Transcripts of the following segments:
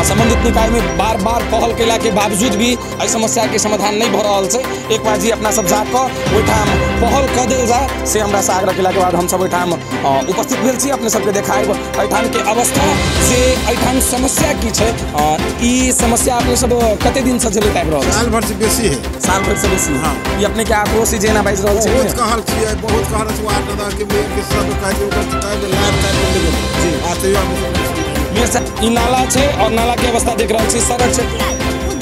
संबंधित निकाय में बार बार पहल कैला के बावजूद भी एहि समस्या के समाधान नहीं भ रहल छै। एक बार जी अपना सब जाकर ओहिठाम पहल क देल जाए से हमरा से आग्रह कैला के बाद हम सब ओहिठाम उपस्थित भेल छी। अपने सबके देखाएब एहिठाम के अवस्था से एहिठाम समस्या की छै। ई समस्या अपने सब कते दिन से चलैत आबि रहल छै? साल भर से बेसी है। साल भर से बेसी। हाँ। ई अपने के आक्रोश जेना बाजि रहल छै। बहुत कहल छियै, बहुत कहल छै वार्ड दादा के मेयर के सब कहै छै ओकर शिकायत लाइव टाइप में लेके जी आते हुए मेयर साहब ई नाला छै और नाला के अवस्था देख रहल छी, सड़क छै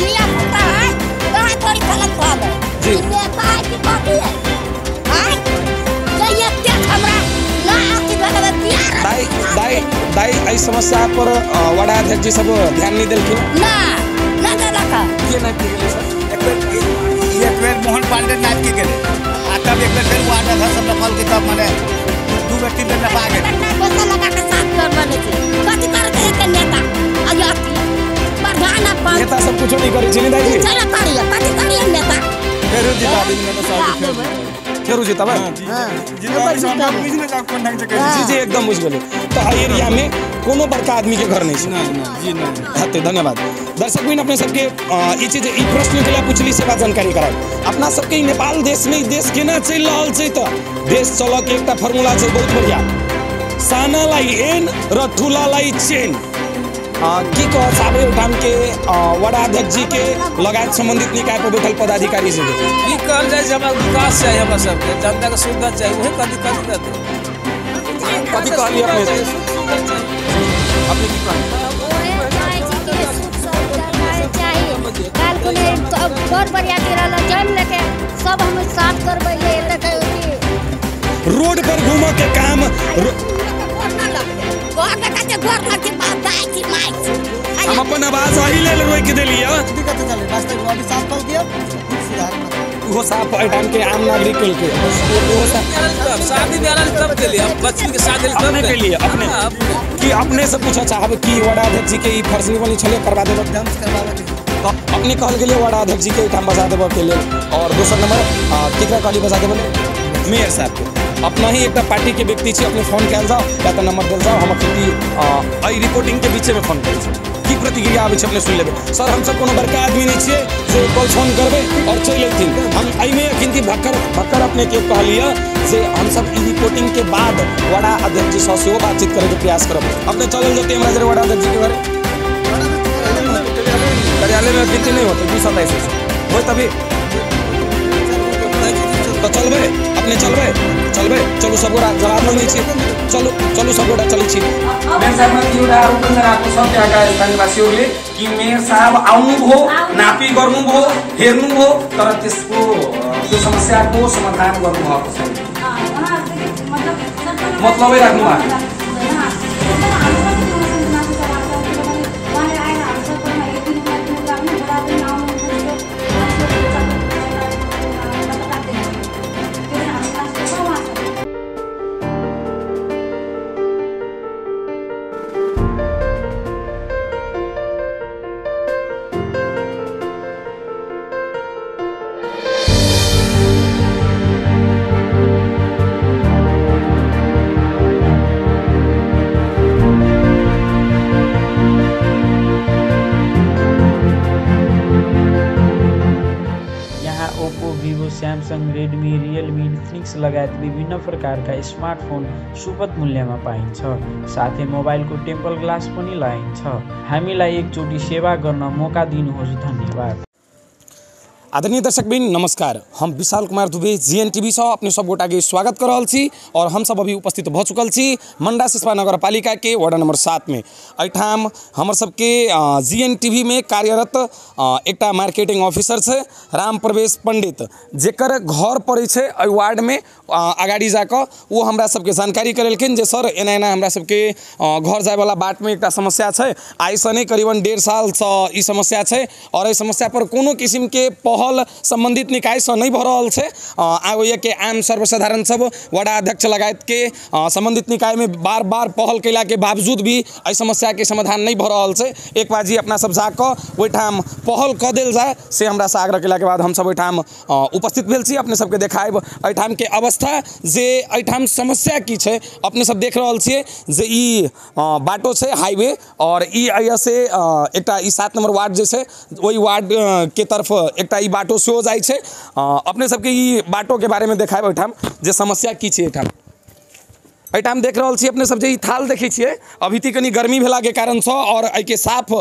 दिया पता है कहां थोड़ी गलत बात है जी। नेता है कि बाकी है हां तो ये क्या हमरा ना आके गलत दिया दाई एहि समस्या पर वार्ड अध्यक्ष जी सब ध्यान नहीं देलखिन ना दादा का के नहीं की गेलै सर। एक बेर मोहन पांडे नाथ के गेले आ तब एक बेर फिर वार्ड अध्यक्ष सब नकल के तब माने दू व्यक्ति में नफा गेले ना पैसा लगा के साथ कर बने थे कथि करते एक नेता अजय प्रधान अपन नेता सब कुछ नहीं करै छै दाई जी। चला करिए कथि करिए नेता फेर जिता दिन में तो सब फेरू जी तब जी जी एकदम बुझ गेलै। तो एरिया में कोनो बड़का आदमी के घर नहीं छै। हते धन्यवाद। दर्शक बिन अपने सबके ई चीज ई प्रश्न के लिए पूछली सेवा जानकारी कराए। अपना सबके ई नेपाल देश में देश केना चल रहल छै त देश चल के एकटा फार्मूला छै बहुत बढ़िया। साना लाई एन र ठुला लाई चेन। की कह साहब उठान के वार्ड अध्यक्ष जी के लगायत संबंधित निकाय पर बैठल पदाधिकारी से ई कहल जाए जे हमरा विकास चाहिए, हमरा सबके जनता के सुविधा चाहिए, वही कथी करते कथी कहलिए अपने अपने की रोड पर घूम के काम हम अपन आवाज अही लेल रोक देलिए। वो साफ टाइम के आम नागरिक के शादी ब्याह तब के लिए बच्ची के शादी अपने के लिए अपने कि अपने से पूछा चाहब कि वार्ड अध्यक्ष जी के ई फर्जी बनी छले करवा देब तो अपने कहल के लिए वार्ड अध्यक्ष जी के काम बजा देब के लिए। और दूसरा नंबर केकरा कहली बजा देब मेयर साहब के अपना ही एक पार्टी के व्यक्ति छे। अपने फोन कल जाओ या तो नंबर दिल जाओ हम अई रिपोर्टिंग के बीच में फोन कर की प्रतिक्रिया आबै छै अपने सुन लेबे। सर हम सब कोनो बड़का आदमी नहीं छिए जे कॉल फोन करबे और चल अयथिन। हम एहिमे अखन की भक्कर अपने के कहलिए जे हम सब ई रिपोर्टिंग के बाद वार्ड अध्यक्ष जी से बातचीत करे के प्रयास करब। अपने चलल जते हमरा जरे वार्ड अध्यक्ष जी के घर कार्यालय में गिनती नहीं होते 27 हो तभी तो चलबे अपने चलबे चलू सब गोरा जवाब नहीं छी चलू सब गोरा चलै छी। मेयर साहब ने एउटा आरोप गरेको छ त्यहाँका स्थानीयवासीहरूले कि मेयर साहब आउनु भो नापी गर्नु भो हेर्नु भो तर त्यसको त्यो समस्याको समाधान गर्नु भएको छैन। मतलबै राख्नु भएको सैमसंग, रेडमी, रियलमी, इन्फिनिक्स लगायत विभिन्न प्रकारका स्मार्टफोन सुपथ मूल्यमा पाइन्छ। साथै मोबाइलको टेम्पर ग्लास पनि लगाइन्छ। हामीलाई एकचोटि सेवा गर्न मौका दिनुहोस्। धन्यवाद। आदरणीय दर्शकबिन नमस्कार। हम विशाल कुमार दुबे जीएनटीवी से अपने सब गोटा के स्वागत कर रहल छी और हम सब अभी उपस्थित भ चुकल छी मंडा सिसवा नगरपालिका के वार्ड नंबर 7 में। एठाम हमर सबके जीएनटीवी में कार्यरत एकटा मार्केटिंग ऑफिसर छे राम प्रवेश पंडित जेकर घर पड़े छे वार्ड में आगाड़ी जाकर वो हमरा सबके जानकारी करेलखिन जे सर एना एना हमरा सबके घर जाए वाला बाट में एकटा समस्या छे। आइ से नहीं करीबन 1.5 साल से ई समस्या छे और ई समस्या पर कोनो किस्म के पहल संबंधित निकाय से नहीं भ रहल छै। आगे के आम सर्वसाधारण सब वडा अध्यक्ष लगायत के संबंधित निकाय में बार बार पहल कैला के बावजूद भी एहि समस्या के समाधान नहीं भ रहल छै। एक बार जी अपना सब जाकर ओहिठाम पहल क देल जाए से हमरा से आग्रह कैला के बाद हम सब ओहिठाम उपस्थित भेल छी। अपने सबके देखायब एहिठाम के अवस्था जे एहिठाम समस्या की छै। अपने सब देख रहल छियै जे ई बाटो छै हाईवे और ई अइया से एकटा ई 7 नंबर वार्ड जे छै ओहि वार्ड के तरफ एकटा ई बाटो सेहो जाइ छै। अपने सबके ई बाटो के बारे में देखायब एहिठाम जे समस्या की छै। एहिठाम देख रहल छी अपने सब जे ई थाल देखै छियै अभी ती कनी गर्मी भेला के कारण से और एहि के साफ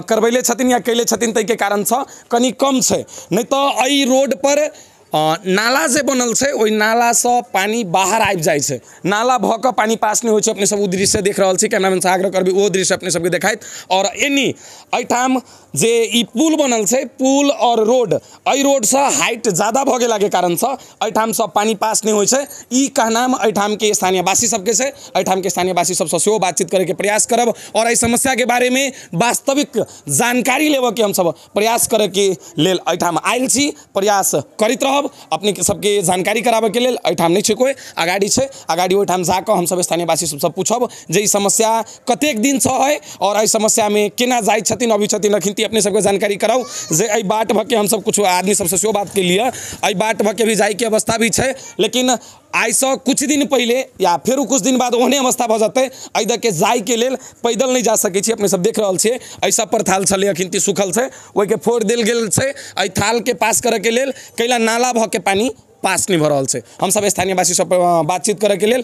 करबैले छथिन या कैले छथिन तै के कारण से कनी कम छै। नहीं तो एहि रोड पर नाला जे बनल छै ओहि नाला से पानी बाहर आबि जाइ छै। नाला भऽ कऽ पानी पास नहीं होइ छै। अपने सब ओ दृश्य देख रहल छी। कैमरामैन से आग्रह करबी ओ दृश्य अपने सबके देखाइत। और एनी एहिठाम जे ई पुल बनल छै पुल और रोड एहि रोड से हाइट ज़्यादा भऽ गेला के कारण से एहिठाम से पानी पास नहीं होइ छै। ई कहनाम एहिठाम के स्थानीय वासी सबके छै। एहिठाम के स्थानीय वासी सबसे सेहो बातचीत करे के प्रयास करब और एहि समस्या के बारे में वास्तविक जानकारी लेबऽ के हम सब प्रयास करे के लेल एहिठाम आयल छी। प्रयास करैत रहब अपने सबके जानकारी कराबे के लेल। एहिठाम नहीं छै कोई आगाड़ी छै आगाड़ी ओहिठाम जाकर हम सब स्थानीय वासी सब पूछब जे ई समस्या कतेक दिन से है और एहि समस्या में केना जाइ छथिन अभी छथिन अखिन अपने सबके जानकारी कराऊ जे एहि बाट भऽ के हम सब कुछ आदमी सबसे सेहो बात के लिए एहि बाट भऽ के भी जाय के अवस्था भी छै। लेकिन आई से कुछ दिन पहले या फिर कुछ दिन बाद ओहने अवस्था भऽ जेतै एहि दऽ के जाय के लेल पैदल नहीं जा सकै छी। अपने सब देख रहल छियै एहि सब पर थाल छलै अखिन ती सुखल छै ओहि के फोड़ देल गेल छै। एहि थाल के पास करे के लेल कैला नाला भऽ के पानी पास नहीं भ रहल छै। हम सब स्थानीय वासी सब बातचीत करे के लेल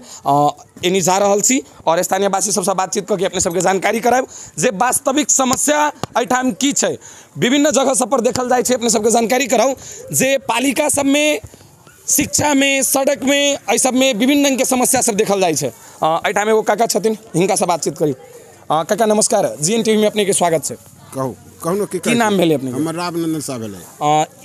एनी जा रहल छी और स्थानीय वासी सबसे बातचीत करके अपने सबके जानकारी करायब जे वास्तविक समस्या एहिठाम की छै। विभिन्न जगह सब पर देखल जाइ छै। अपने सबके जानकारी कराऊ जे पालिका सब में शिक्षा में सड़क में एहि सब में विभिन्न रंग के समस्या सब देखल जाइ छै। एहिठाम एगो काका छथिन हिनका से बातचीत करी। काका नमस्कार जीएन टीवी में अपने के स्वागत छै। कहू कहू की नाम भेले अपने? हमर रामनंदन साहब भेले।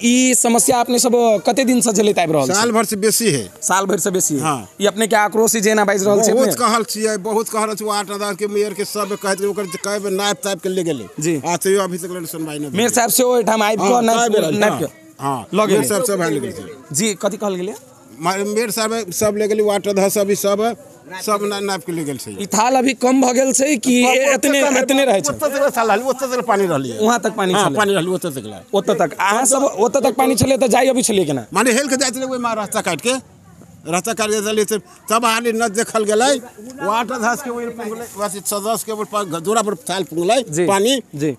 ई समस्या अपने सब कते दिन से झेलैत आबि रहल छै? साल भर से बेसी है। साल भर से बेसी है। हाँ। ई अपने के आक्रोश जेना बाजि रहल छै। बहुत कहल छियै बहुत कह रहल छी वार्ड अध्यक्ष के मेयर के सब कहैत ओकर कहबे नाप ताप के ले गेलै जी। आ तैयो अभी तक सुनवाई नहीं। मेयर साहब से ओहिठाम आबि कऽ नाप के हां लगे मेयर साहब सब ले गेलै जी। कथि कहल गेलै? मेयर साहब सब ले गेलै वार्ड अध्यक्ष अभी सब नाप के ले गेल छै। ई थाल अभी कम भ गेल छै कि एतने रहै छै? ओतऽ तक साल ओतऽ तक पानी रहलिए वहां तक पानी छलै? पानी रहलिए ओतऽ तक ओतऽ तक अहाँ सब ओतऽ तक पानी छलै तऽ जाई अभी छलिए केना? माने हेल के जाइत रहे ओहि रास्ता काट के तब हाली न देखल गेलै वाटर धस के ओहि पुंगलै बस सदस्य के ऊपर दूरा पर थाल पुंगलै पानी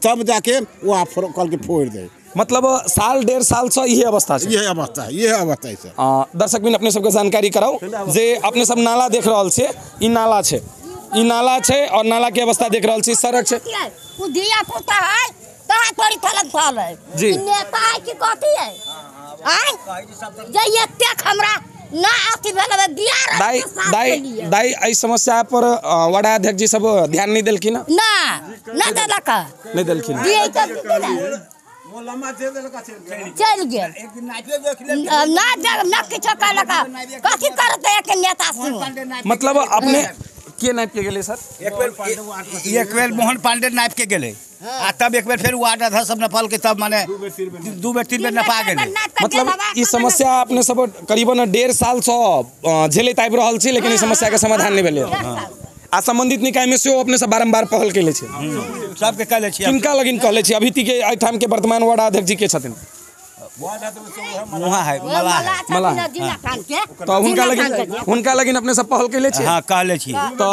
तब जाके वो कल के फोड़ दे। मतलब साल 1.5 साल से यही अवस्था छै। यही अवस्था है। दर्शक बिन अपने सबके जानकारी कराऊ जे अपने सब नाला देख रहल छियै ई नाला छै। ई नाला छै और नाला के अवस्था देख रहल छी। सड़क छै उ दिया पुता है कहां थोड़ी फलक फल है जी। नेता है कि कथी है आय जे एते हमरा ना अथी भेल बिहार दाई दाई दाई एहि समस्या पर वडा अध्यक्ष जी सब ध्यान नहीं देलखिन ना देलक नहीं देलखिन। दिए त वो लम्बा दे देलक चल गेल ना किछो कहलक कथी करते एक नेता से। मतलब अपने के नाप के गेले सर? एक बेर मोहन पांडे नाप के गेले आ तब एक बेर फिर वार्ड अध्यक्ष सब नपल के तब माने 2 बेर 3 बेर नपा गेले। मतलब ई समस्या अपने सब करीबन 1.5 साल से झेलैत आबि रहल छी लेकिन ई समस्या के समाधान नहीं भेलै। आ संबंधित निकाय में से अपने सब बारंबार पहल कैले छै। सबके कहले छी किनका लगिन कहले छी अभी ती के एठाम के वर्तमान वार्ड अध्यक्ष जी के छथिन? वहाँ है मला तो हुनका लगिन अपने सब पहल कैले छी? हां कहले छी तो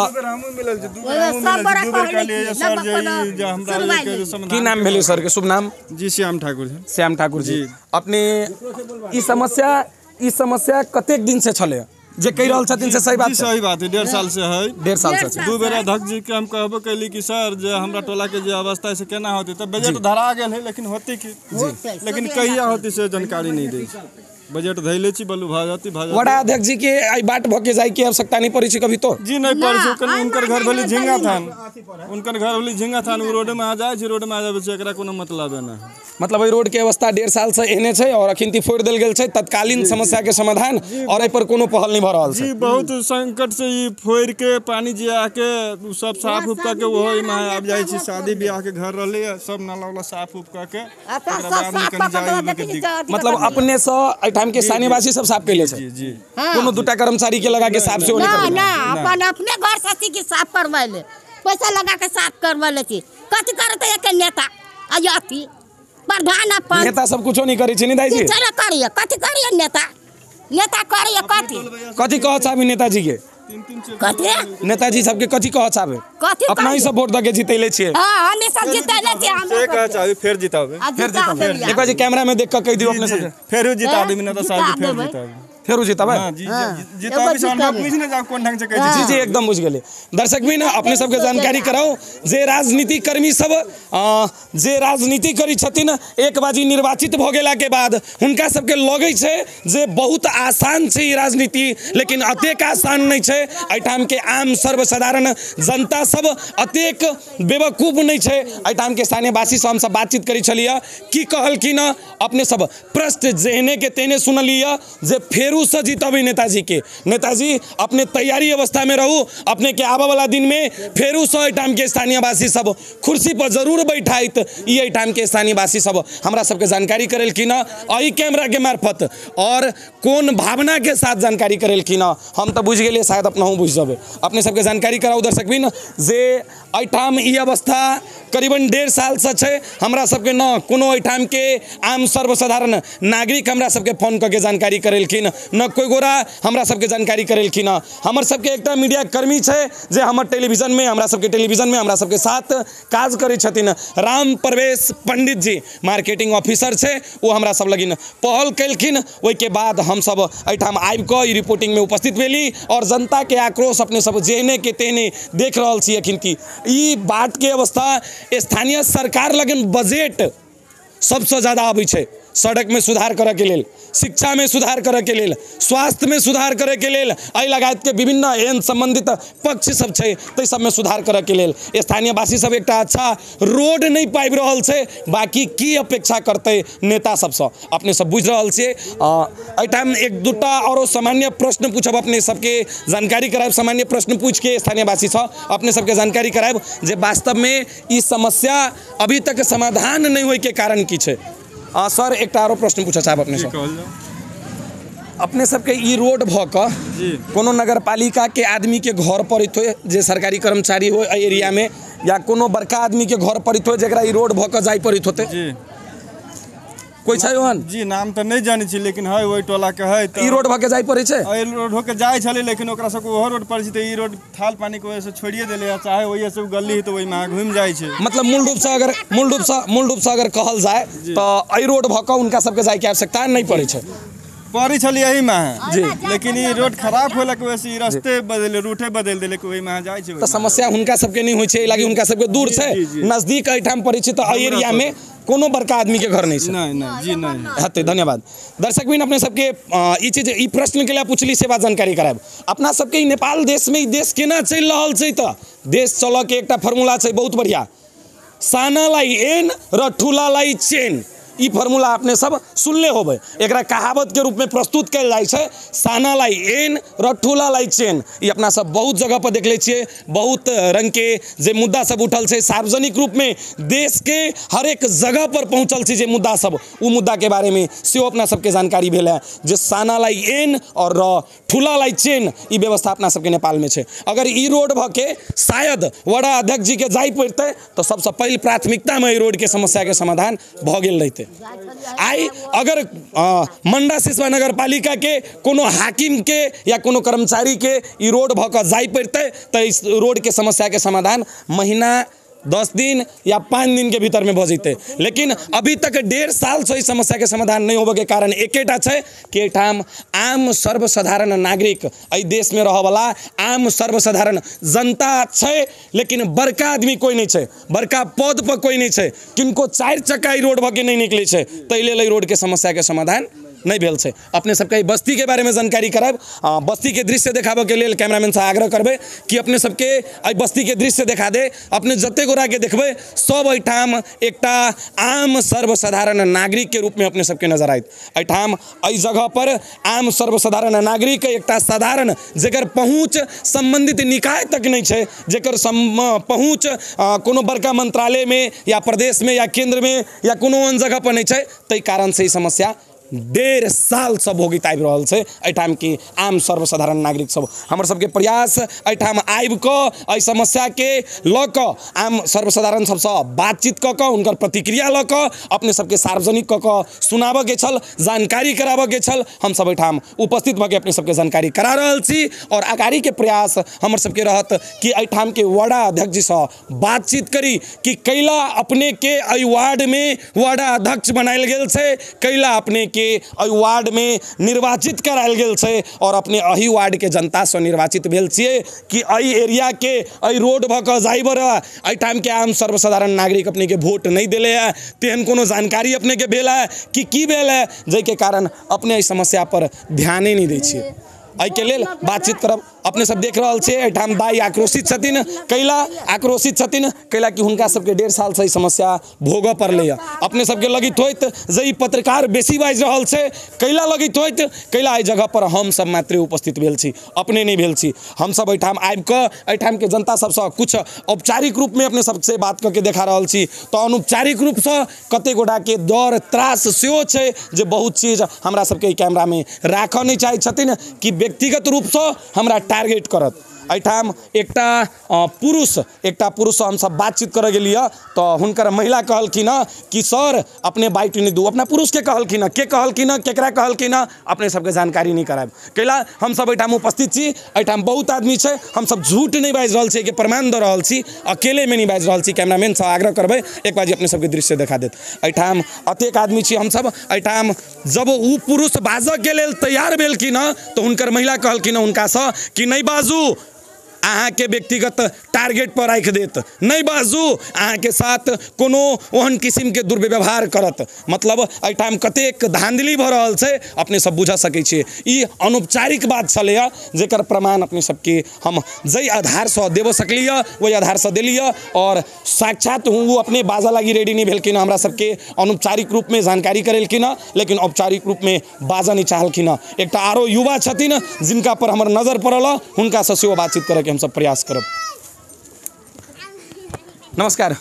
की नाम भेले सर के शुभ नाम? जी श्याम ठाकुर। श्याम ठाकुर जी अपने ई समस्या कतेक दिन से छले जे कह रहल छथिन से सही बात है? सही बात है 1.5 साल से है। 1.5 साल से 2 बेर अध्यक्ष जी के हम कहबो कैली कि सर जे हमरा टोला के जे अवस्था है से केना होते तब बजट धरा गेल है लेकिन होते कि लेकिन कहिया होती से जानकारी नहीं दै। बजट धैले छी बलू भाजती वड़ा अध्यक्ष जी के आई बाट भके जाय के आवश्यकता नहीं पड़ी कभी तो जी नहीं पड़ चुकल उनकर घर भली झिंगा थान उनकर घर भली झिंगा थान उ रोड में आ जाय छी रोड में आ जाबे छै एकरा कोनो मतलब है ना मतलब ई रोड के अवस्था 1.5 साल से एहने छै और अखिनती फोड़ देल गेल छै तत्कालीन समस्या के समाधान और ए पर कोनो पहल नहीं भ रहल छै जी बहुत संकट से ई फोड़ के पानी जे आके सब साफ उफ करके वो में आब जाय छी शादी ब्याह के घर रहले सब नाला वाला साफ उफ करके मतलब अपने से एठाम के स्थानीयवासी सब साफ कैले छै जी कोनो दूटा कर्मचारी के लगा के साफ से ना ना अपन अपने घर से की साफ करवाले पैसा लगा के साफ करवाले छी कथि करते एक नेता अयती प्रधान अपन नेता सब कुछो नहीं करै छै नि दाई जी चलो करिए कथि करिए नेता करिए कथि कह चाहबे नेताजी के कथि नेताजी सबके कथि कह चाहबे कथि अपना ही सब वोट दके जीतैले छियै हां हम सब जीतैले छी हम से कह चाहे फिर जिताबे एक बार जी कैमरा में देख के कह दियो अपने सब फिर जिता देबे नेता साहब के फिर जिताबे फेरू जीतबै हां जी जिताबे संभव पूछ ने जा कोन ढंग से कह जी जी एकदम बुझ गेले दर्शक भी ना अपने सबके जानकारी कराओ जे राजनीति कर्मी सब जे राजनीति करी छथिन एक बाजी निर्वाचित भ गेला के बाद हुनका सबके लगै छै जे बहुत आसान छै ई राजनीति लेकिन अतेक आसान नहीं छै एठाम के आम सर्वसाधारण जनता सब अतेक बेवकूफ नहीं छै एठाम के स्थानीयवासी से हम सब बातचीत करी छलिए की कहलखिन अपने सब प्रश्न जेहने के तेने सुनलिए जे फेरू से जीतबे नेताजी के नेताजी अपने तैयारी अवस्था में रहू अपने के आबा वाला दिन में फेरू से एठाम के स्थानीयवासी सब कुर्सी पर जरूर बैठाइत ई एठाम के स्थानीयवासी सब हमरा सबके जानकारी करेलखिन एही कैमरा के मार्फत और कोन भावना के साथ जानकारी करेलखिन हम तो बुझ गेलिए शायद अपना बुझ जबे अपने सबके जानकारी कराऊ दर्शक बिन जे एठाम ई अवस्था करीबन 1.5 साल से छै हमरा सबके न कोनो एठाम के आम सर्वसाधारण नागरिक हमरा सबके फोन करके जानकारी करेलखिन न कोई गोरा हमरा सबके जानकारी करेलखिन हमर सबके एकटा मीडिया कर्मी छै जे हमर टेलीविजन में हमरा सबके साथ काज करै छथिन राम प्रवेश पंडित जी मार्केटिंग ऑफिसर छै वो हमरा सब लगिन पहल केलखिन ओइ के बाद हम सब एठाम आबि क ई रिपोर्टिंग में उपस्थित भेली और जनता के आक्रोश अपने सब जेहने के तेहने देख रहल छी अखिन की ई बाट के अवस्था स्थानीय सरकार लगन बजट सबसे ज्यादा आबै छै सड़क में सुधार करे के लेल शिक्षा में सुधार करे के लेल स्वास्थ्य में सुधार करे के लेल एहि लगायत के विभिन्न एहन संबंधित पक्ष सब छै तै सब में सुधार करे के लेल स्थानीयवासी सब एकटा अच्छा रोड नहीं पाबि रहल छै बाकी की अपेक्षा करते नेता सबसे अपने सब बुझ रहल छियै एठाम एक दूटा और सामान्य प्रश्न पूछब अपने सबके जानकारी करायब सामान्य प्रश्न पूछ के स्थानीयवासी से अपने सबके जानकारी करायब जे वास्तव में ई समस्या अभी तक समाधान नहीं होय के कारण की छै सर एक आरो प्रश्न पूछा चाहब अपने सब अपने सबके ई रोड भ क कोनो नगर पालिका के आदमी के घर परित हो जे सरकारी कर्मचारी हो एरिया में या कोनो बड़का आदमी के घर परित हो जेकरा ई रोड भ क जाय परित होते जी कोई छै ओहन जी नाम तो नहीं जानी छी लेकिन है ओई टोला के है ई रोड भ के जाय पड़ै छै ई रोड हो के जाय छले लेकिन ओकरा सब ओहो रोड पर छै ई रोड थाल पानी के वजह से छोड़िए देले चाहे ओही से गली तो ओई में घूम जाय छै मतलब मूल रूप से अगर कहल जाय तो ई रोड भ क उनका सबके जाय के आवश्यकता नहीं पड़ै छै पड़ी छली यही में जी लेकिन ये रोड खराब होला के वजह से रास्ते बदल रूटे बदल देले के ओई में जाय छै तो समस्या हुनका सबके नहीं होय छै लागी उनका सबके दूर छै नजदीक एठाम पड़ै छै तो एरिया में कोनो बड़का आदमी के घर नहीं छै नहीं जी नहीं हते धन्यवाद दर्शक बिन अपने सबके ई चीज ई प्रश्न के लिए पूछली सेवा जानकारी करायब अपना सबके ई नेपाल देश में ई देश केना चल रहल छै त देश चल के एकटा फार्मूला छै बहुत बढ़िया साना लाई एन र ठुला लाई चेन ई फार्मूला अपने सब सुनले होबे एकरा कहावत के रूप में प्रस्तुत कल जाय छै साना लाई एन र ठुला लाई चेन ई अपना सब बहुत जगह पर देख ले छियै बहुत रंग के जे मुद्दा सब उठल छै सार्वजनिक रूप में देश के हर एक जगह पर पहुंचल छै जे मुद्दा सब उ मुद्दा के बारे में सेहो अपना सबके जानकारी भेल है जे साना लाई एन और ठुला लाई चेन ई व्यवस्था अपना सबके नेपाल में छै अगर ई रोड भ के शायद वड़ा अध्यक्ष जी के जाय पड़ते तो सबसे पहले प्राथमिकता में ई रोड के समस्या के समाधान भ गेल रहते आई अगर मंडा सिसवा नगर पालिका के कोनो हाकिम के या कोनो कर्मचारी के ई रोड भ क जाय पड़ते तो इस रोड के समस्या के समाधान महीना 10 दिन या 5 दिन के भीतर में भ जैते लेकिन अभी तक 1.5 साल से इस समस्या के समाधान नहीं होबे के कारण एकेटा छै कि एठाम आम सर्वसाधारण नागरिक एहि देश में रह वाला आम सर्वसाधारण जनता छै लेकिन बड़का आदमी कोई नहीं छै बड़का पद पर कोई नहीं छै किनको 4 चक्का रोड भ के नहीं निकले छै तै लेल रोड के समस्या के समाधान नहीं भेल छै। अपने सबके बस्ती के बारे में जानकारी कराब, बस्ती के दृश्य देखाबे के लिए कैमरामैन से आग्रह करबे कि अपने सबके एहि बस्ती के दृश्य देखा दे। अपने जते गोरा के देखबे सब एहिठाम एकटा आम सर्वसाधारण नागरिक के रूप में अपने सबके नजर आयत। एहिठाम एहि जगह पर आम सर्वसाधारण नागरिक एकटा साधारण जेकर पहुँच संबंधित निकाय तक नहीं छै, जेकर पहुँच कोनो बड़का मंत्रालय में या प्रदेश में या केंद्र में या कोनो अन्य जगह पर नहीं छै, ताहि कारण से ई समस्या 1.5 साल से भोगित आबि रहल छै। एहिठाम की आम सर्वसाधारण नागरिक सब हमर सबके प्रयास एहिठाम आबि कऽ एहि समस्या के लऽ कऽ आम सर्वसाधारण सबसँ बातचीत कऽ कऽ हुनकर प्रतिक्रिया लऽ कऽ अपने सबके सार्वजनिक कऽ कऽ सुनाबऽ के छल, जानकारी कराबऽ के छल। हमसब एहिठाम उपस्थित भऽ के अपने सबके जानकारी करा रहल छी और आगाड़ी के प्रयास हमर सबके रहत कि एहिठाम के वार्ड अध्यक्ष जी से बातचीत करी कि कैला अपने के एहि वार्ड में वार्ड अध्यक्ष बनायल गेल छै, कैला अपने के एहि वार्ड में निर्वाचित करायल गेल छै और अपने एहि वार्ड के जनता से निर्वाचित भेल छियै कि एहि एरिया के एहि रोड भऽ कऽ जाइबर एहिठाम के आम सर्वसाधारण नागरिक अपने के वोट नहीं दिले है, तेहन कोनो जानकारी अपने के भेल है कि की भेल है, जाहिके कारण अपने एहि समस्या पर ध्याने नहीं दै छियै। एहि के लेल बातचीत करब। अपने सब देख रहल छियै एहिठाम दाई आक्रोशित छथिन, कैला आक्रोशित छथिन, कैला कि हुनका सबके 1.5 साल से समस्या भोगऽ पड़लै। अपने सबके लगित होइत जे ई पत्रकार बेसी बाजि रहल छै, कैला लगित होइत कैला एहि जगह पर हम सब मात्र उपस्थित भेल छी, अपने नहीं भेल छी। हम सब एहिठाम आबि कऽ एहिठाम के जनता सबसँ कुछ औपचारिक रूप में अपने सबसे बात करके देखा रहल छी, तो अनौपचारिक रूप से कते गोटा के डर त्रास सेहो छै जे बहुत चीज हमरा सबके कैमरा में राखऽ नहीं चाहै छथिन कि व्यक्तिगत रूप से हमरा टारगेट करत। एहिठाम एकटा पुरुष हम सब बातचीत करे गेलिए तो हुनकर महिला कहलखिन कि सर अपने बाइट नहीं दू। अपना पुरुष के कहलखिन के कहलखिन केकरा कहलखिन अपने सबके जानकारी नहीं कराब। कैला हम सब एहिठाम उपस्थित छी, एहिठाम बहुत आदमी छै, हम सब झूठ नहीं बाजि रहल छी के प्रमाण दऽ रहल छी, अकेले में नहीं बाजि रहल छी। कैमरामैन से आग्रह करबै एक बार अपने सबके दृश्य देखा देत। एहिठाम अतेक आदमी छी हम सब। एहिठाम जब उ पुरुष बाजऽ के लेल तैयार भेलखिन तो हुनकर महिला कहलखिन हुनका से कि नहीं बाजू, अहाँ के व्यक्तिगत टारगेट पर राखि देत, नहीं बाजू, अहाँ के साथ कोनो ओहन किस्म के दुर्व्यवहार करत। मतलब एहिठाम कतेक धांधली भऽ रहल छै अपने सब बुझा सकै छियै। ई अनौपचारिक बात छलैया जेकर प्रमाण अपने सबके हम जै आधार से देव सकलिए वही आधार से देलिए और साक्षात वो अपने बाजा लागी रेडी नहीं भेलखिन, हमरा सबके अनौपचारिक रूप में जानकारी करेलखिन, लेकिन औपचारिक रूप में बाजा नहीं चाहलखिन। एकटा आरो युवा छथिन जिनका पर हमर नजर पड़ल, हुनका से सेहो बातचीत करे हम सब प्रयास करब। नमस्कार,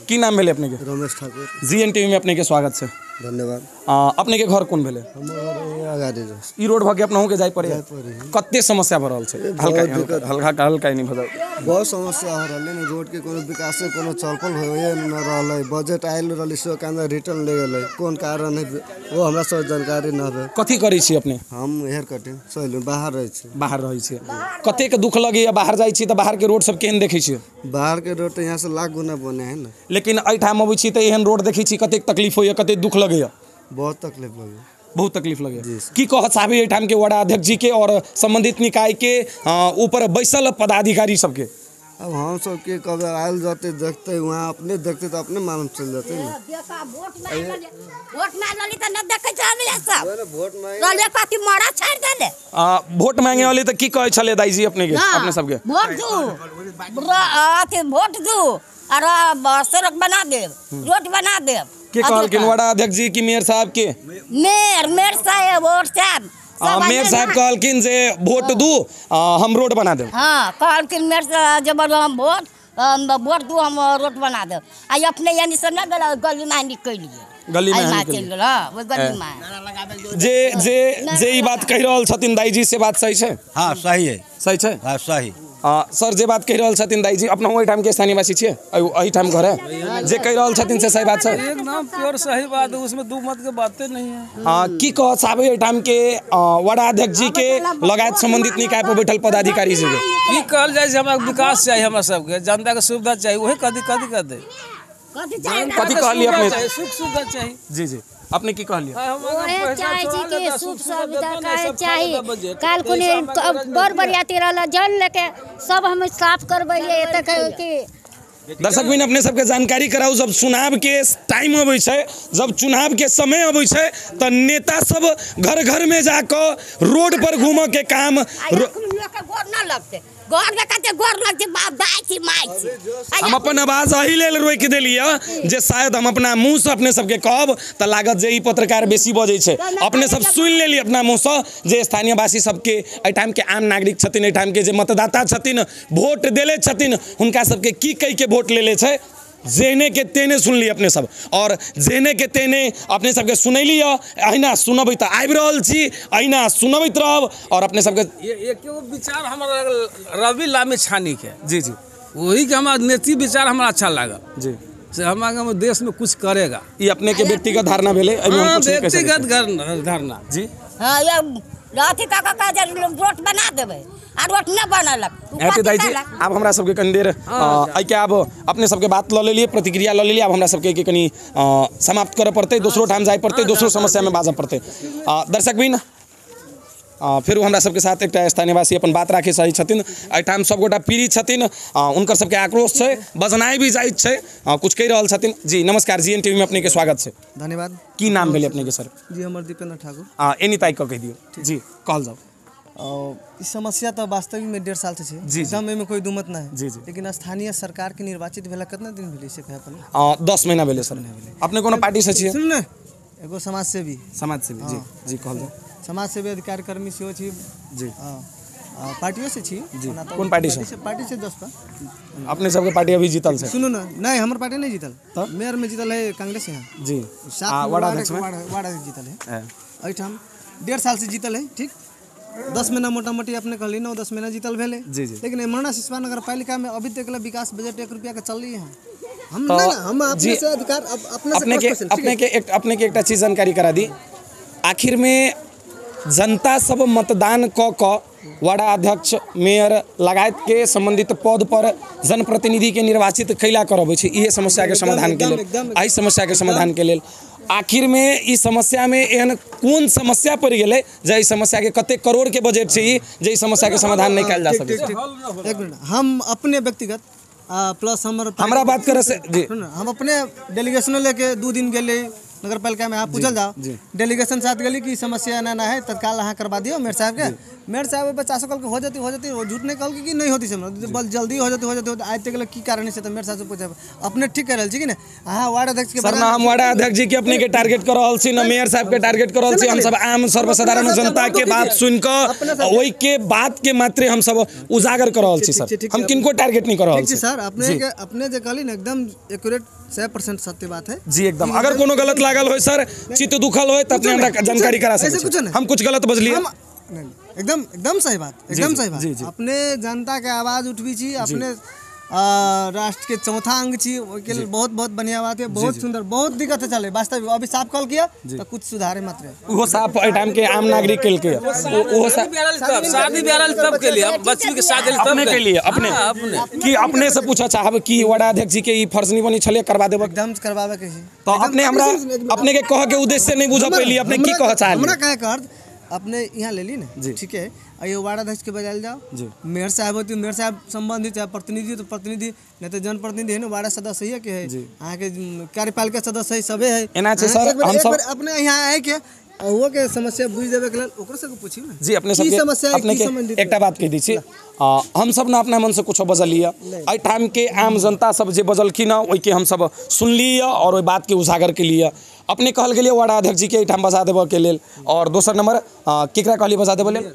की नाम भेले अपने के? रमेश ठाकुर। GN TV में अपने के स्वागत छै, धन्यवाद। अपने के घर कोन भेले? ई रोड भऽ के अपना के जाय पड़े कते समस्या भऽ रहल छै? हल्का नहीं भऽ बहुत समस्या हो रहल है। रोड के कोनो विकास से कोनो चलपल होए न रहल है। बजट आयल रहल सो के अंदर रिटर्न ले गेलै, कोन कारण है वो हमरा सब जानकारी न है। कथी करै छी अपने? हम हेयर कटिंग सैलून बाहर रहै छी। बाहर रहै छी, कते के दुख लगे या बाहर जाइ छी त बाहर के रोड सब केहन देखै छी? बाहर के रोड तो यहाँ से लाख गुना बने है ना, लेकिन एहिठाम अबै छी त एहन रोड देखै छी कतेक तकलीफ होइया, कते दुख लगैया? बहुत तकलीफ लगे, बहुत तकलीफ लगे। की कह चाहबे एहिठाम के वार्ड अध्यक्ष जी के और संबंधित निकाय के ऊपर बैसल पदाधिकारी सबके? अब हम सब के कब आयल जाते देखते वहाँ अपने देखते तो अपने मालूम चल जाते ना। वोट मांगे वाले तो की कहे छले दाई जी अपने के अपने सबके? वोट दू और सड़क बना दे, रोड बना दे। के कहलखिन वार्ड अध्यक्ष जी की मेयर साहब के? मेयर साहब और साहब मेयर साहब कहलखिन जे वोट दू हम रोड बना देब। हाँ कहलखिन मेयर साहब जब हम वोट दू हम रोड बना देब। आई अपने यानी से ना गली में निकल गली में जे ई बात कह रहल छथिन दाई जी से बात सही छै? हाँ सही है, सही छै। हाँ सही। सर जे बात कह रहल छथिन दाई जी अपना ओहि ठाम के स्थानीय वासी छियै, एही ठाम घर है, जे कह रहल छथिन से सही बात छै? एकदम प्योर सही बात है, उसमें दो मत के बातें नहीं है। की कह चाहबे एही ठाम के वार्ड अध्यक्ष जी के लगायत संबंधित निकाय पर बैठल पदाधिकारी जी के? की कहल जाय हमरा विकास चाहिए, हमरा सबके जनता के सुविधा चाहिए, वही कथी कथी कहलिए अपने? सुख सुविधा चाहिए। जी जी अपने की कहलिए? सुख सुविधा चाहिए। काल कुनी बर बरियाती रहल जल लेके सब हम साफ करबैलिए एतक कि दर्शक बिन अपने सबके जानकारी कराऊ, जब चुनाव के टाइम अबै छै, जब चुनाव के समय अबै छै तो नेता सब घर घर में जाकर रोड पर घूम के काम हम अपन आवाज अही लेल रोक देलिए जे शायद हम अपना मुँह से अपने सबके कहब तो लागत जे ई पत्रकार बेसी बजै छै। अपने सब सुन लेली अपना मुँह से जे स्थानीय वासी सबके एहिठाम के आम नागरिक छथिन, एहिठाम के जे मतदाता छथिन, वोट देले छथिन, हुनका सबके की कह के वोट लेले छै, जेने के तेने सुनली अपने सब, और जेने के तेने अपने सबके सुनैली अहिना सुनबै तो आबि रहल छी, अहिना सुनबैत रहब। और अपने सबके एक विचार हमारा रवि लामी छानी के जी जी वही के हमारा नेती विचार हमारा अच्छा लगा जी से हमारे देश में कुछ करेगा। ये अपने के व्यक्तिगत धारणा भेले, व्यक्तिगत धारणा जी। हाँ ये राती का रोट बना देवे आ रोट न बनलक ऐते दाई जी अब हमरा सबके कनी देर आई के अब अपने सबके बात ल लेलिए, प्रतिक्रिया ल लेलिए, अब हमरा सबके के कनी समाप्त करे पड़ते, दूसरो ठाम जाय पड़ते, दूसरो समस्या में बाजा पड़ते। दर्शक बिन फिर हमरा सबके साथ एक स्थानीय वासी अपन बात राखे सही छथिन, एहिठाम सब गोटा पीड़ित छथिन, उनकर सबके आक्रोश छै, बजनाई भी जाइत छै, कुछ कह रहल छथिन। जी नमस्कार, जीएन टीवी में अपने के स्वागत छै। धन्यवाद। की नाम भेले अपने के सर? जी हमर दीपेंद्र ठाकुर। एनी ताई कह दियो जी, कहल जाओ। इस समस्या तो वास्तविक में 1.5 साल से जी एकदम में कोई दुमत ना है जी जी, लेकिन स्थानीय सरकार के निर्वाचित भेला कितना दिन भेले से कहे अपन 10 महीना भेले सर। अपने कोनो पार्टी से छियै? सुन ने एगो समाज सेवी जी जी कहल जाओ। समाज सेवी अधिकारी कर्मी सेहो छी जी। पार्टियों से छी जी। कौन पार्टी से? पार्टी से 10 अपने सबके पार्टी अभी जीतल से? सुनो ना, नहीं हमर पार्टी नहीं जीतल, मेयर में जीतल है कांग्रेस यहाँ जी। वार्ड अध्यक्ष जीतल है एठाम 1.5 साल से जीतल है। ठीक 10 महीना मोटा मोटी अपने कहली 9-10 महीना जीतल भेले जी जी। लेकिन मरना सिसवा नगर पालिका में अभी तक विकास बजट 1 रुपया का चल रही है। हम अपने से अधिकार अपने के एक चीज जानकारी करा दी, आखिर में जनता सब मतदान क वार्ड अध्यक्ष, मेयर लगायत के संबंधित पद पर जनप्रतिनिधि के निर्वाचित कैला करबै छै, इहे समस्या के समाधान के लेल, एहि समस्या के समाधान के लेल आखिर में इस समस्या में एहन कोन समस्या पड़ गेलै जे इस समस्या के कते करोड़ के बजट छै जे इस समस्या के समाधान नहीं कैल जा सकै? एक मिनट, हम अपने व्यक्तिगत प्लस हमरा बात करे से जी, हम अपने डेलीगेशन लेके 2 दिन गेले नगर पालिका में, आप पूछल जाओ डेलीगेशन साथ गली की समस्या ना है तत्काल अहाँ करवा दियो मेयर साहब के। मेयर साहब बच्चा सब कल के हो जाती वो झूठ नहीं कहल कि नहीं होती से बल जल्दी हो जाती आज तक की कारण से तो मेयर साहब से पूछे अपने ठीक कर रहल छी कि ना? अहाँ वार्ड अध्यक्ष के सर ना हम वार्ड अध्यक्ष जी के अपने के टारगेट कर रहल छी, ना मेयर साहब के टारगेट कर रहल छी, हम सब आम सर्वसाधारण जनता के बात सुन के ओई के बात के मात्रे हम सब उजागर कर रहल छी सर, हम किनको टारगेट नहीं कर रहल छी सर। अपने जे कहली ना एकदम एक्यूरेट 100% सत्य बात है जी एकदम। अगर कोनो गलत लागल हो सर, चित्त दुखल हो तब अपने हमरा जानकारी करा सकते हैं, हम कुछ गलत बजलिए एकदम सही बात, एकदम सही बात। अपने जनता के आवाज उठबी छी, अपने राष्ट्र के चौथा अंग छी, के बहुत बहुत बढ़िया बात है, बहुत सुंदर, बहुत दिक्कत है चले वास्तविक अभी साफ कल किया तो कुछ सुधारे मात्र वो साफ टाइम के आम नागरिक के लिए वो शादी ब्याह तब के लिए बच्ची के शादी अपने के लिए अपने कि अपने से पूछा चाहब कि वार्ड अध्यक्ष जी के ई फर्ज नहीं बनी छले करवा देब? एकदम करवावे के तो अपने हमरा अपने के कह के उद्देश्य नहीं बुझ पैली, अपने की कह चाहली? हमरा कहे कर अपने यहाँ ले ली ना, ठीक है, ये वार्ड अध्यक्ष के बजाय जाओ, मेयर साहब होती, मेयर साहब संबंधित है, प्रतिनिधि तो प्रतिनिधि, नहीं तो जनप्रतिनिधि है ना, वार्ड सदस्य है के है, यहाँ के कार्यपालिका सदस्य है, सबे है। अपने यहाँ आए के वो के समस्या बुझ देवे के लेल ओकरो से पूछी ना जी, अपने सब समस्या अपने के एकटा बात कह दी छी, हम सब ना अपना मन से कुछ बजलिए, एहि ठाम के आम जनता सब जे बजलखिन ओहि के हम सब सुनलिए और ओहि बात के उजागर के लिए अपने कहल गेलिए वार्ड अध्यक्ष जी के एहिठाम बजा देबऽ के लेल, और दोसर नंबर केकरा कहलिए बजा देबऽ लेल?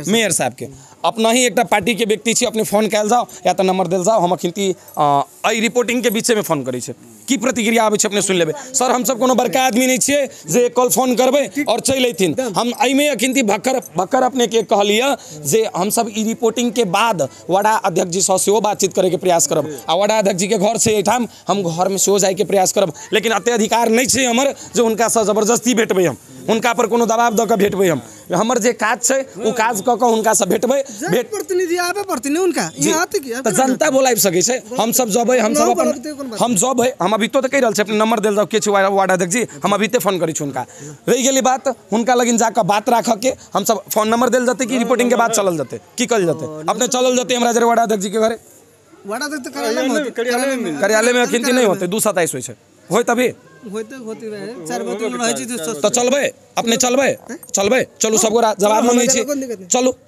मेयर साहब के। अपना ही एक पार्टी के व्यक्ति छी, अपने फोन कैल जाओ या तो नंबर दिल जाओ, हम अखिनती एहि रिपोर्टिंग के बीचे में फोन करै छै, की प्रतिक्रिया आबै छै अपने सुन लेबै। सर हम सब कोनो बड़का आदमी नहीं छियै जे कॉल फोन करबै और चल अयथिन, हम एहिमे अखिनती भक्कर अपने के कहलिए जे हम सब ई रिपोर्टिंग के बाद वार्ड अध्यक्ष जी से सेहो बातचीत करे के प्रयास करब, आ वार्ड अध्यक्ष जी के घर से एहिठाम हम घर में सेहो जाय के प्रयास करब, लेकिन अते अधिकार नहीं छै हमर जो उनका से जबरदस्ती भेटबै, हम उनका पर कोनो दबाव द के भेटबै, हमर जे काज छै ओ काज क के हुनका से भेटबै। प्रतिनिधि आबे पड़ती ने उनका यहाँ आते की त जनता बोलाइब सकै छै, हम सब जबै, हम सब अपन हम जबै, हम अभी तो कहि रहल छै, अपने नंबर देल जाओ के छै वार्ड अध्यक्ष जी, हम अभी ते फोन करै छी हुनका, रहि गेली बात हुनका लगिन जाके बात राख के हम सब फोन नंबर देल जते कि रिपोर्टिंग के बाद चलल जते, की कल जते अपने चलल जते हमरा जरे वार्ड अध्यक्ष जी के घरे वडा अध्यक्ष कार्यालय में अखिन नहीं होते 227 होय तभी होते रहे 4 बजे रहे छी तो चलबे अपने चलबे चलू सब गोटा जवाब मांगे छी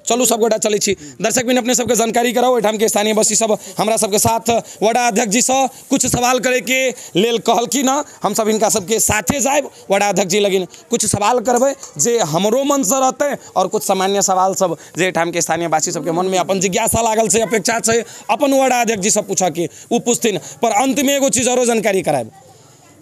चलू सब गोटा चलै छी दर्शक बिन अपने सबके जानकारी कराओ एठाम के स्थानीय बसी सब हमरा सबके साथ वडा अध्यक्ष जी से कुछ सवाल करे के लेल कहल की ना हम सब इनका सबके साथे जाए वडा अध्यक्ष जी लगिन कुछ सवाल करबे जे हमरो मन से रहते और कुछ सामान्य सवाल सब जे एठाम के स्थानीय वासी सबके मन में अपन जिज्ञासा लागल छै अपेक्षा छै अपन वडा अध्यक्ष जी से पूछा के उ पूछथिन पर अंत में एगो चीज और जानकारी कराएब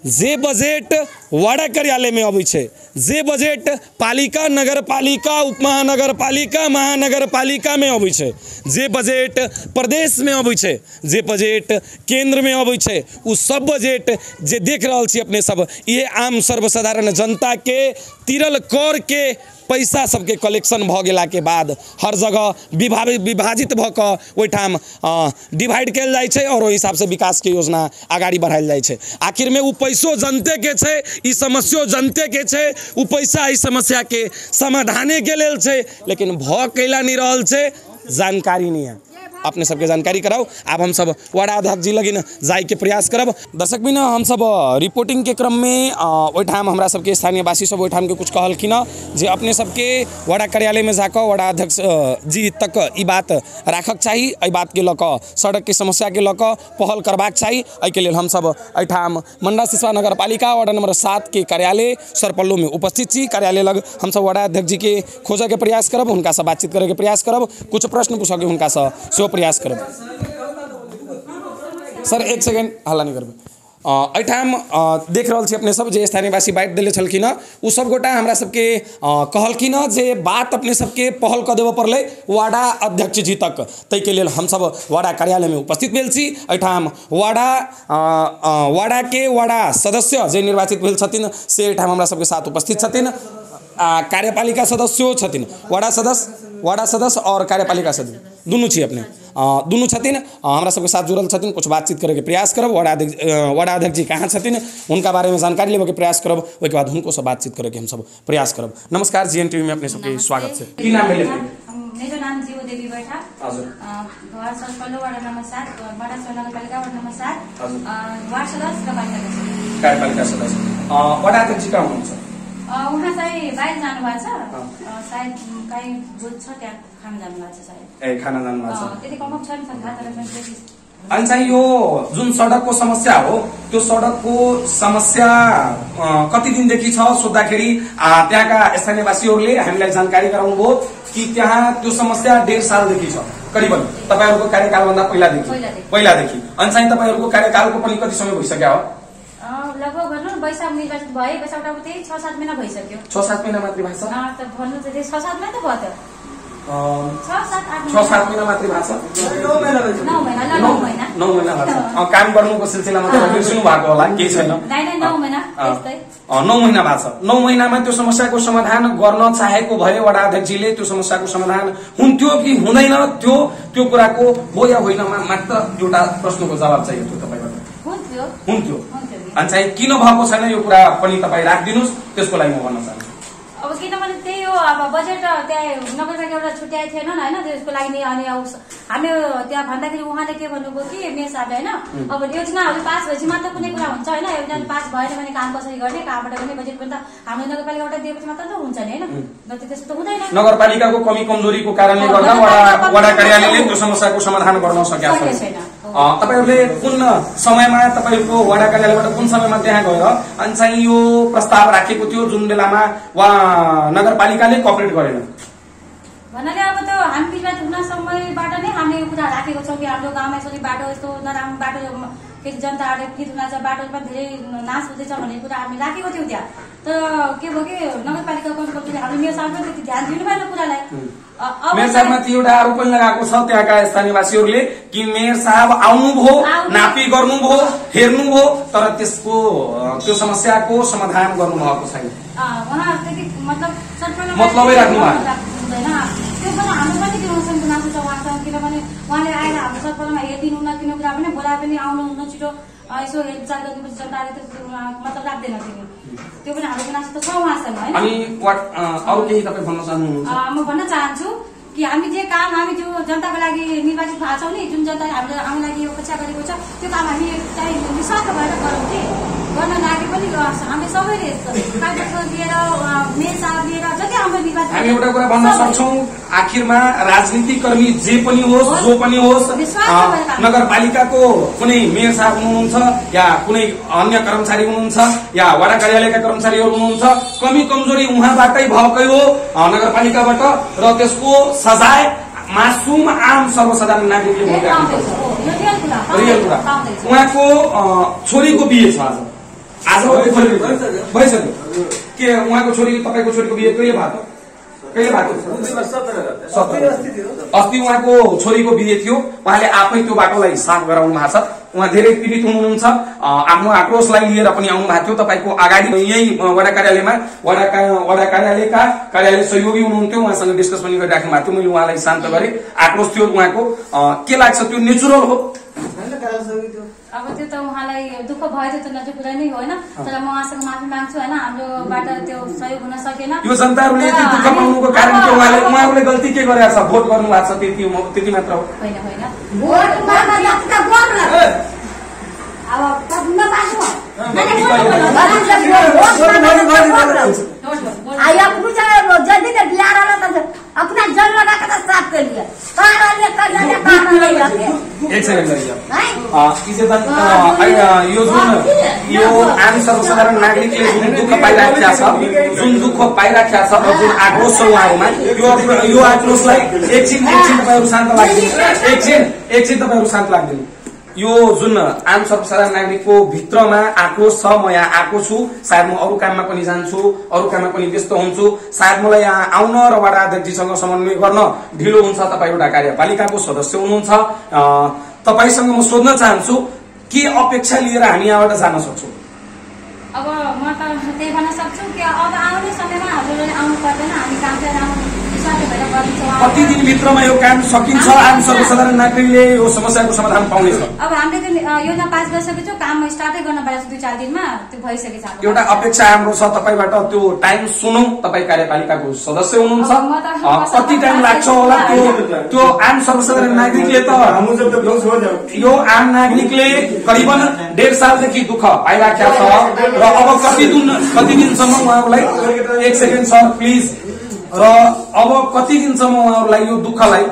जे बजट वाड़ा कार्यालय में अबै छै जे बजट पालिका नगर पालिका उपमहानगर पालिका महानगर पालिका में अबै छै जे बजट प्रदेश में अबै छै जे बजट केंद्र में अबै छै उ सब बजट जे देख रहल छी अपने सब ये आम सर्वसाधारण जनता के तिरल कर के पैसा सबके कलेक्शन भ गेला के बाद हर जगह विभाजित भ क ओइठाम डिवाइड कयल जाइ छै और ओहि हिसाब से विकास के योजना आगाड़ी बढ़ायल जाइ छै आखिर में उ पैसो जनते के छै ई समस्या जनते के छै उ पैसा ई समस्या के समाधाने के लेल छै लेकिन भ कैला नहीं रहल छै जानकारी नहीं है अपने सबके जानकारी कराओ अब हम सब वार्ड अध्यक्ष जी लगिन जाए के प्रयास करब दर्शक बिना हम सब रिपोर्टिंग के क्रम में ओइठाम हमरा सबके स्थानीय वासी सब ओइठाम के कुछ कहल कि जे अपने सबके वार्ड कार्यालय में जाकर वार्ड अध्यक्ष जी तक ई बात राखक चाहिए एहि बात के लक सड़क के समस्या के लक पहल करबाक चाहिए एहि के लेल हम सब एठाम मंडा सिसवा नगर पालिका वार्ड नंबर 7 के कार्यालय सरपल्लो में उपस्थित छी कार्यालय लग हम सब वार्ड अध्यक्ष जी के खोजे के प्रयास करब हुनका से बातचीत करे के प्रयास करब कुछ प्रश्न पूछे के हुनका से प्रयास करब सर एक सेकेंड हल्ला नहीं करबे एठाम देख रहल छी अपने सब जे स्थानीय वासी बाइट देले छलखिन उ सब गोटा हमरा सबके कहलखिन जे बात अपने सबके पहल क देबे पड़ले वार्डा अध्यक्ष जी तक तै के लेल हम सब वार्डा कार्यालय में उपस्थित भेल छी एठाम वार्डा के वार्डा सदस्य जे निर्वाचित भेल छथिन से एठाम हमरा सबके साथ उपस्थित छथिन कार्यपालिका सदस्य छथिन वार्डा सदस्य और कार्यपालिका सदस्य दुनू छी अपने दुनू छथिन हमरा सबके साथ जुड़ल छथिन कुछ बातचीत करे के प्रयास करब वार्ड अध्यक्ष जी कहाँ छथिन उनका बारे में जानकारी लेबे के प्रयास करब ओके बाद हुनको से बातचीत करे के हम सब प्रयास करब नमस्कार जीएन टीवी में अपने सबके स्वागत है की नाम है मेरो नाम जीव देवी बैठा हजुर घर सरपल्लो वार्ड नंबर 7 वार्ड नगरपालिका वार्ड नंबर 7 वार्ड सदस्य र कार्यपालिका सदस्य वार्ड अध्यक्ष जी कहाँ हुनुहुन्छ उहाँ चाहिँ बाहिर जानु भएको छ सायद कहीँ बुझ छ त्यहाँ खाना जानु भएको छ सायद ए खाना जानु भएको छ त्यति कम छ नि थाहा तर अनि चाहिँ यो जुन सडकको समस्या हो त्यो सडकको समस्या कति दिनदेखि छ सोध्दाखेरि त्यहाँका स्थानीयवासीहरूले हामीलाई जानकारी गराउनु भयो कि त्यहाँ त्यो समस्या 1.5 सालदेखि छ करिबन तपाईहरुको कार्यकालभन्दा पहिलादेखि अनि चाहिँ तपाईहरुको कार्यकालको पनि कति समय भइसक्यो हो लगभग भन्नु वैशाख निर्वाचित भए वैशाखबाट त्यही 6-7 महिना भइसक्यो 6-7 महिना मात्रै भएछ त भन्नु चाहिँ 6-7 महिना त भयो त 6-7 महिना मात्रै भएको छ 9 महिना भएको छ काम गर्नुको सिलसिलामा त बिर्सिनु भएको होला केही छैन 9 महिना त्यस्तै 9 महिना भएको छ 9 महिनामा त्यो समस्याको समाधान गर्न चाहेको भए वडा अध्यक्षले त्यो समस्याको समाधान हुन्थ्यो कि हुँदैन त्यो कुराको हो या होइनमा मात्र एउटा प्रश्नको जवाब चाहियो थियो तपाईबाट हुन्थ्यो अनि चाहिँ किन भएको छैन यो कुरा पनि तपाई राख्दिनुस् त्यसको लागि म भन्न चाहन्छु अब किनभने त्यही हो अब बजेट त्यहाँ नगरपालिका एउटा छुट्याएको थिएन हैन त्यसको लागि नि अनि हामी त्यहाँ भन्दाखेरि उहाँले के भन्नुभयो कि मेयर साहबले हैन अब योजनाहरु पास भएपछि मात्र कुनै कुरा हुन्छ हैन योजना पास भएन भने काम कसरी गर्ने कहाँबाट गर्ने बजेट पनि त हाम्रो नगरपालिकाबाट दिएपछि मात्र त हुन्छ नि हैन त्यस्तो त हुँदैन नगरपालिकाको कमी कमजोरीको कारणले गर्दा वडा कार्यालयले त्यो समस्याको समाधान गर्न सकेको छैन तपाईहरुले कुन समयमा तपाईहरुको वडा कार्यालयबाट कुन समयमा त्यहाँ गएर अनि चाहिँ यो प्रस्ताव राखेको थियो जुन बेलामा नगरपालिकाले कोअपरेट गरेन भन्नाले अब त हामी विवाद हुन समयबाट नै हामीले कुरा राखेको छौं कि हाम्रो गाउँमा यसरी बाटो यस्तो नराम्रो बाटो के जनताहरुले फिट हुन छ बाटो पनि धेरै नाश हुँदैछ भन्ने कुरा हामी राखेको थियौ त्यहाँ तर के भयो कि नगरपालिकाको कन्ट्रोलले हामीले मेयर साहबले त्यति ध्यान दिनु भएन कुरालाई मेयर साहबमाथि एउटा आरोप पनि लगाएको छ त्यहाँका स्थानीयवासीहरूले कि मेयर साहब आउनुभयो नापी गर्नुभयो हेर्नुभयो तर त्यसको त्यो समस्याको समाधान गर्नु भएको छैन उहाँ त्यति मतलबै राख्नु भएको हुँदैन त्यो पनि हाम्रो पनि त्यो गुनासो छ उहाँसँग किनभने उहाँले आएर हाम्रो सरपल्लोमा हेरिदिनु न किन कुरा पनि बोलाए पनि आउनु न छिटो यसो हेरचाह गरेपछि जनताले त मतलब राख्दैन त्यो पनि हाम्रो गुनासो त छ उहाँसँग हैन अनि अरु केही तपाई भन्न चाहनुहुन्छ म भन्न चाहन्छु कि हामी जे काम हामी जो जनताको लागि निर्वाचित भएको छौँ नि, जुन जनताले हामीलाई आउन लागि यो इच्छा गरेको छ त्यो काम हामी चाहिँ निस्वार्थ भएर गरौँ कि गर्न लागि पनि हामीले सबैले कार्यकर्ता लिएर मेयर साहब लिएर जति हाम्रो निर्वाचित हामी एउटा कुरा भन्न सक्छौँ, आखिरमा राजनीतिक कर्मी जे पनि होस् जो पनि होस्, नगरपालिकाको कुनै मेयर साहब हुनुहुन्छ या कुनै अन्य कर्मचारी हुनुहुन्छ या वडा कार्यालयका कर्मचारीहरू हुनुहुन्छ, कमी कमजोरी उहाँबाटै भएकै हो नगरपालिकाबाट, र त्यसको सजाय मासुम आम सर्वसाधारण नागरिकले रियल कुरा। उहाँको छोरीको बिहे छ आज भइसक्यो के उहाँको छोरी तपाईँको छोरीको बिहे कहिले भएको? अस्ति उहाँको छोरीको बिहे थियो। उहाँले आफै त्यो बाटोलाई साफ गराउनु भएको छ। उहाँ धेरै पीडित हुनुहुन्छ। आफ्नो आक्रोशलाई लिएर पनि आउनु भएको थियो तपाईँको अगाडि यही वडा कार्यालयमा वडा कार्यालयका कार्यालय सहयोगी हुनुहुन्थ्यो, उहाँसँग डिस्कस पनि गरिराख्नु भएको थियो। मैले उहाँलाई शान्त गरेँ। आक्रोश थियो उहाँको। के लाग्छ त्यो नेचुरल हो? अब त्यो त उहाँलाई दुःख भयो, त्यो त नजिक कुरा नै हो होइन, तर म उहाँसँग माफी माग्छु होइन, हाम्रोबाट त्यो सहयोग हुन सकेन। यो जनताहरूले यति दुःख पाउनुको कारण के? उहाँहरूले गल्ती के गरेछ? भोट गर्नु भएको छ त्यति मात्र हो? होइन अपना जल लगा कर साफ कर लिया, एक सेकेंड यो आम सर्वसाधारण नागरिकले जुन दुःख पाइराखेका छ, जुन आक्रोश छ उहाँहरूमा, यो आक्रोशलाई एकछिन तपाईँहरू शान्त लाग्दैन। यो जुन आम सर्वसाधारण नागरिकको भित्रमा आक्रोश छ, म यहाँ आएको छु, सायद म अरू काममा पनि जान्छु, अरू काममा पनि व्यस्त हुन्छु, सायद मलाई यहाँ आउन र वडा अध्यक्षजीसँग समन्वय गर्न ढिलो हुन्छ। तपाईँ एउटा कार्यपालिकाको सदस्य हुनुहुन्छ, तपाईसँग म सोध्न चाहन्छु के अपेक्षा लिएर हामी यहाँबाट जान सक्छौँ? अब म त त्यही भन्न सक्छु कि अब आउने समयमा हजुरले आउनु पर्दैन, हामी काम चाहिँ कति दिनभित्रमा यो काम सकिन्छ? आम सर्वसाधारण नागरिकले यो समस्याको समाधान पाउनेछ? अब हामीले त्यो योजना पास गरिसकेको छौँ, काम स्टार्टै गर्न पाएको छ 2-4 दिनमा, त्यो भइसकेछ। एउटा अपेक्षा हाम्रो छ तपाईँबाट, त्यो टाइम सुनौँ। तपाईँ कार्यपालिकाको सदस्य हुनुहुन्छ, कति टाइम लाग्छ होला? त्यो आम सर्वसाधारण नागरिकले त यो आम नागरिकले करिबन 1.5 सालदेखि दुःख पाइराखेको छ र अब कति दिनसम्म उहाँहरूलाई, एक सेकेन्ड सर प्लिज, र अब कति दिनसम्म उहाँहरूलाई यो दुःखलाई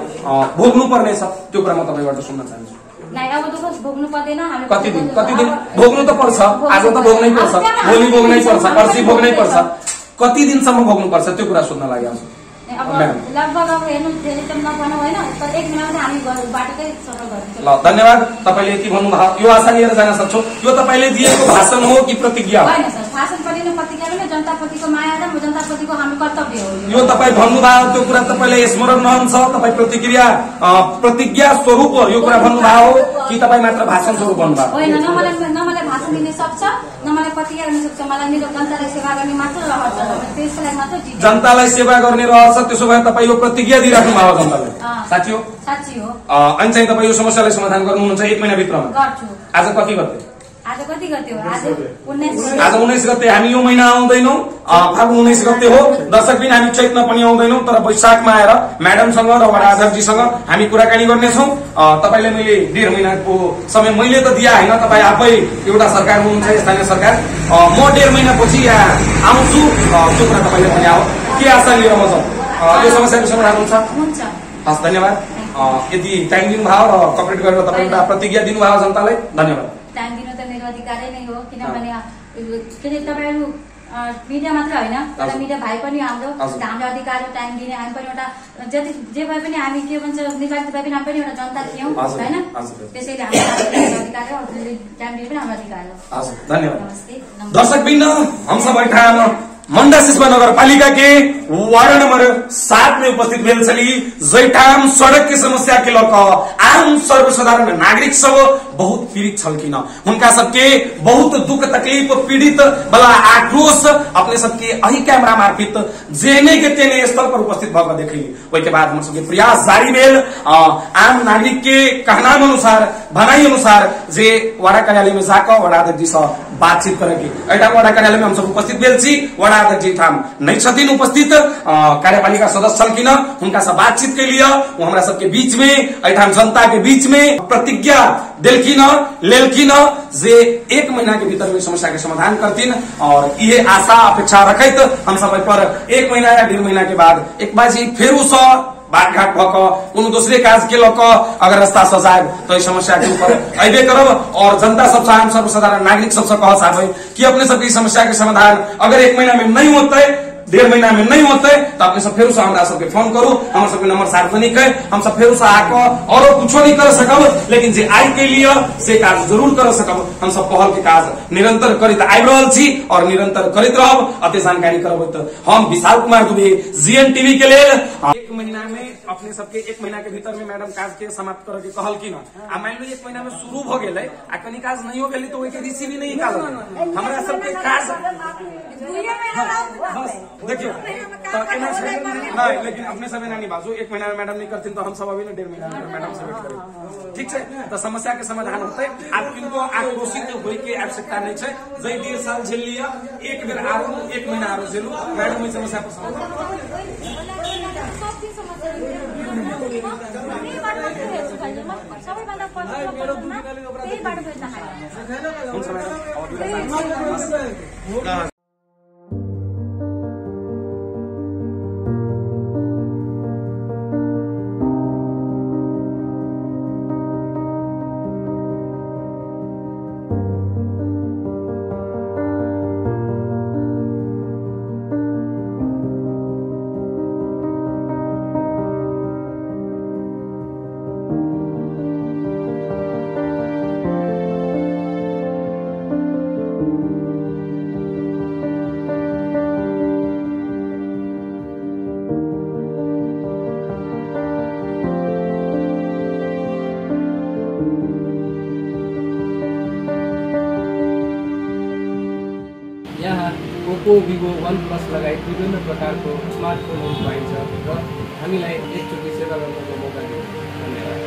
भोग्नु पर्नेछ? त्यो कुरा म तपाईँबाट सुन्न चाहन्छु। अब दुःख भोग्नु पर्दैन। कति दिन भोग्नु त पर्छ? आज त भोग्नै पर्छ, भोलि भोग्नै पर्छ, पर्सि भोग्नै पर्छ, कति दिनसम्म भोग्नु पर्छ? त्यो कुरा सुन्न लागि आउँछु। लगभग अब हेर्नु धेरै त नभनौँ होइन, तर 1 महिनामा हामी बाटोकै सफल गर्छौँ। ल धन्यवाद, तपाईँले यति भन्नुभयो। यो आशा लिएर जान सक्छौँ। यो तपाईँले दिएको भाषण हो कि प्रतिज्ञा हो? होइन सर, भाषण पनि प्रतिज्ञा पनि जनताप्रतिको माया र जनताप्रतिको हाम्रो कर्तव्य हो। यो तपाईँ भन्नुभयो, त्यो कुरा तपाईँले स्मरण रहन्छ? तपाईँ प्रतिज्ञा स्वरूप यो कुरा भन्नुभयो कि तपाईँ मात्र भाषण स्वरूप भन्नुभयो? होइन, न मलाई भाषण दिने सक्छ, न मलाई प्रतिज्ञा गर्न सक्छ। मलाई मेरो जनतालाई सेवा गर्ने मात्र रहर छ, त्यसको लागि मात्र जनतालाई सेवा गर्ने रहर छ। त्यसो भए तपाईँ यो प्रतिज्ञा दिइराख्नु भयो जनतालाई? साँच्ची हो? साँच्ची हो। अनि चाहिँ तपाईँ यो समस्यालाई समाधान गर्नुहुन्छ 1 महिनाभित्रमा? गर्छु। आज कति गते? आज कति गते हो? आज 19 गते। हामी यो महिना आउँदैनौँ, फागुन 19 गते हो। दर्शक दिन हामी चैतमा पनि आउँदैनौँ, तर वैशाखमा आएर म्याडमसँग र वडा अध्यक्षजीसँग हामी कुराकानी गर्नेछौँ। तपाईँले मैले 1.5 महिनाको समय मैले त दिया होइन, तपाईँ आफै एउटा सरकार हुनुहुन्छ, स्थानीय सरकार। म 1.5 महिनापछि यहाँ आउँछु, त्यो कुरा तपाईँले भने हो। के आशा लिएर म जाउँ? यो समस्याको समाधान हुन्छ? हस्, धन्यवाद। यदि टाइम दिनुभयो र कपरेट गरेर तपाईँ एउटा प्रतिज्ञा दिनुभयो जनतालाई, धन्यवाद। टाइम दिनु त मेरो अधिकारै नै हो, किनभने तपाईँहरू मिडिया मात्र होइन, तर मिडिया भाइ पनि हाम्रो अधिकार हो टाइम दिने। हामी पनि एउटा जति जे भए पनि हामी के भन्छ निर्वाचित भए पनि हामी पनि एउटा जनता थियौँ होइन, त्यसैले हाम्रो अधिकार हो, टाइम दिने पनि हाम्रो अधिकार हो। धन्यवाद। दर्शकवृन्द, हम सब बैठा मंडा सिस्मा नगरपालिका के वार्ड नंबर 7 में उपस्थित भेल छली। जैठाम सड़क की समस्या के लक आम सर्वसाधारण नागरिक सब बहुत पीड़ित छलकिन। उनका सबके बहुत दुख तकलीफ पीड़ित वाला आक्रोश अपने सबके अही कैमरा मार्फत जेने के तेने स्थल पर उपस्थित भग देखली। वही के बाद हम सबके प्रयास जारी भेल। आम नागरिक के कहनाम अनुसार, भनाई अनुसार जे वडा कार्यालय में जाकर वडा अध्यक्ष से बातचीत करेगी। ऐटा वडा कार्यालय में हम सब उपस्थित भेल छी। वडा अध्यक्ष ठाम नहीं छथिन उपस्थित। कार्यपालिका सदस्य छलकिन हुनका से बातचीत के लिए वो हमरा सबके बीच में एठाम जनता के बीच में प्रतिज्ञा देलखिन लेलखिन जे 1 महीना के भीतर में समस्या के समाधान करथिन और ये आशा अपेक्षा रखैत हम सब पर 1 महीना या 1.5 महीना के बाद एक बाजी फेरू स बात घाट भक कोनो दूसरे काज के लक अगर रास्ता सजाए तो समस्या के ऊपर अबे करब और जनता सब आम सर्वसाधारण नागरिक सबसे कह चाहबे कि अपने सबकी समस्या के समाधान अगर 1 महीना में नहीं होते 1.5 महीना में नहीं होते तो अपने सब फेरू से हमरा सबके फोन करू हम सबके नंबर सार्वजनिक है हम सब फेरू से आको और कुछ नहीं कर सकब लेकिन जे आई के लिए से काज जरूर कर सकब हम सब पहल के काज निरंतर करित आबि रहल छी और निरंतर करित रहब अते जानकारी करब तो हम विशाल कुमार दुबे जीएन टीवी के लेल 1 महीना में अपने सबके 1 महीना के भीतर में मैडम काज के समाप्त करे के कहलकिन आ मान लो 1 महीना में शुरू भ गेलै आ कनी काज नहीं हो गेलै तो ओइ के रिसीव ही नहीं निकालल हमरा सबके काज देखियो तो एना से नहीं लेकिन अपने सब एना नहीं बाजू 1 महीना में मैडम नहीं करथिन तो हम सब अभी 1.5 महीना में मैडम से वेट करें ठीक है तो समस्या के समाधान होते आप किनको आक्रोशित होय के आवश्यकता नहीं है जई 1.5 साल झेल लिया एक बेर आरो 1 महीना आरो झेलू मैडम ई समस्या को समाधान ओप्पो भिभो OnePlus लगायत विभिन्न प्रकारको स्मार्टफोनहरू पाइन्छ र हामीलाई एकचोटि सेवा गर्नको मौका दिनु धन्यवाद।